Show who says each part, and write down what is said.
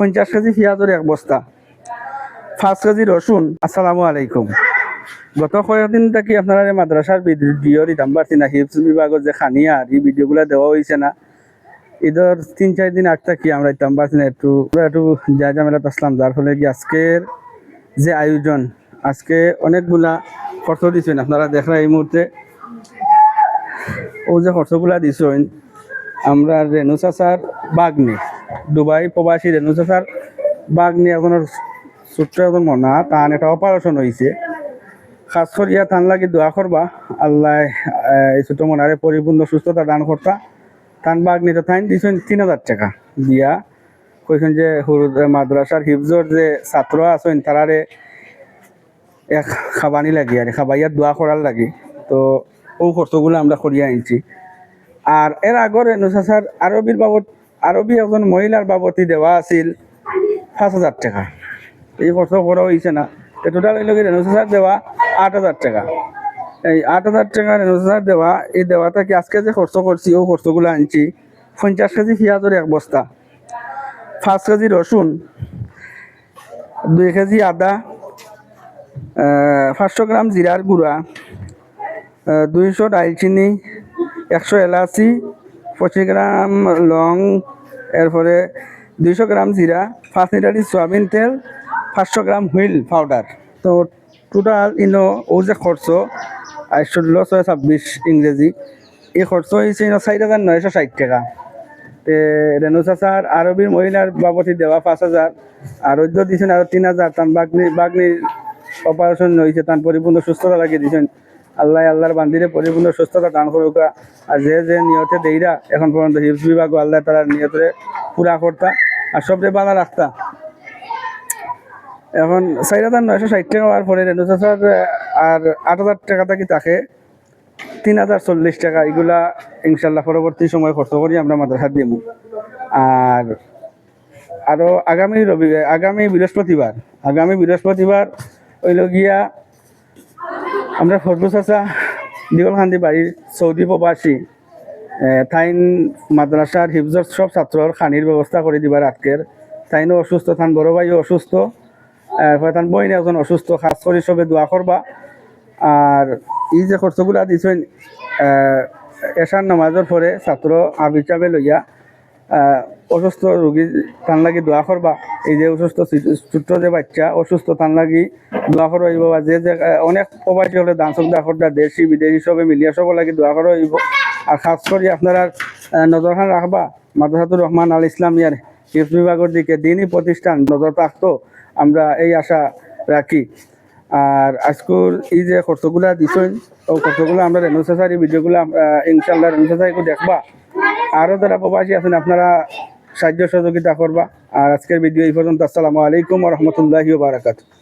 Speaker 1: 50 KG পেঁয়াজের এক বস্তা, 5 কেজি রসুন। আসসালামু আলাইকুম। গত কয়েকদিন থেকে আপনারা মাদ্রাসার ভিডিও দিতাম পারছি না, হিফজ বিভাগের যে খানিয়া এই ভিডিওগুলো দেওয়া হয়েছে না। ঈদের 3-4 দিন আগ থেকে আমরা দিতাম পারছি না, একটু জামেলাত আসলাম, যার ফলে কি আজকের যে আয়োজন, আজকে অনেকগুলা খরচ দিচ্ছেন আপনারা দেখরা এই মুহূর্তে। ও যে খরচগুলা দিচ্ছেন আমরা রেনু চাচার বাগনি, দুবাই প্রবাসী রেনু চাচার বাগনি এখন ছোট্ট এখন মনা তান একটা অপারেশন হয়েছে। খাস করিয়া তান লাগি দোয়া করবা, আল্লাহ এই ছোট মনারে পরিপূর্ণ সুস্থতা দান করতা। তান বাগনি তো তাইন দিয়েছেন 3,000 টাকা দিয়া, কইছেন যে মাদ্রাসার হিফজর যে ছাত্র আছেন তারারে এক খাবানি লাগি আর খাবাইয়া দোয়া করার লাগি। তো ও খরচগুলো আমরা করিয়া আনছি। আর এর আগর রেনুসাসার আরবির বাবদ, আরবি একজন মহিলার বাবদই দেওয়া আছিল 5,000 টাকা। এই খরচ করা হয়েছে না, টোটাল হইল কি রেনুসাসার দেওয়া 8,000 টাকা। এই 8,000 টাকা রেনুসাসার দেওয়া, এই দেওয়াটা কি আজকে যে খরচ করছি ও খরচগুলো আনছি। 50 কেজি পেঁয়াজের এক বস্তা, 5 কেজি রসুন, 2 কেজি আদা, 500 গ্রাম জিরার গুঁড়া, 200 ডালচিনি, 100 এলাচি, 25 গ্রাম লং, এরপরে 200 গ্রাম জিরা, 5 লিটারি সয়াবিন তেল, 500 গ্রাম হুইল পাউডার। তো টোটাল ইনো ও যে খরচ 1626 ইংরেজি, এই খরচ হয়েছে 4,960 টাকা। রেনু চাচার আরবির মহিলার বাবতি দেওয়া 5,000, আর ওই দিয়েছেন আরো 3,000। তান বাগনির অপারেশন হয়েছে, তান পরিপূর্ণ সুস্থতা লাগিয়ে দিয়েছেন। আল্লাহর বান্দিরে পরিপূর্ণ সুস্থতা দান করুক। আর যে নিয়তে দেইরা এখন পর্যন্ত হিফজ বিভাগ আল্লাহ তারা নিয়তে পুরা করতা আর সবরে বাধা রাখতা। এখন 4,960 টাকা হওয়ার পরে রেনু চাচার আর 8,000 টাকা থাকি তাকে 3,040 টাকা। এগুলা ইনশাল্লাহ পরবর্তী সময় খরচ করি আমরা মাদ্রাসা দিব। আর আরো আগামী বৃহস্পতিবার হইল গিয়া আমরা ফজলু চাচা দিগলকান্দি বাড়ির সৌদি প্রবাসী তাইন মাদ্রাসার হিফজর সব ছাত্রর খানির ব্যবস্থা করে দিবার আজকের। তাইনও অসুস্থ, তান বড় ভাইও অসুস্থ, তান বইন একজন অসুস্থ। খাস করে সবে দোয়া করবা। আর এই যে খরচগুলা দিচ্ছেন এশার নামাজের পরে ছাত্র আবির চাবে লইয়া অসুস্থ রোগী তান লাগি দোয়া করবা। এই যে অসুস্থ ছোট্ট যে বাচ্চা অসুস্থ তান লাগি দোয়া করবা। বাবা যে অনেক প্রবাসী হলে দান দোয়া করবা, দেশি বিদেশি সবে মিলিয়া সব লাগি দোয়া করা হইব। আর খাস করে আপনারা নজরখান রাখবা মাদ্রাসাতুর রহমান আল ইসলামিয়ার হিফজ বিভাগের দিকে, দিনই প্রতিষ্ঠান নজর রাখতো, আমরা এই আশা রাখি। আর আজকের এই যে খরচগুলা দিচ্ছেন ও খরচগুলো আমরা রেনু চাচার এই ভিডিওগুলো ইনশাল্লাহ রেনু চাচা একটু দেখবা। আরও যারা প্রবাসী আছেন আপনারা সাহায্য সহযোগিতা করবা। আর আজকের ভিডিও এই পর্যন্ত। আসসালামু আলাইকুম ওয়া রাহমাতুল্লাহি ওয়া বারাকাতুহু।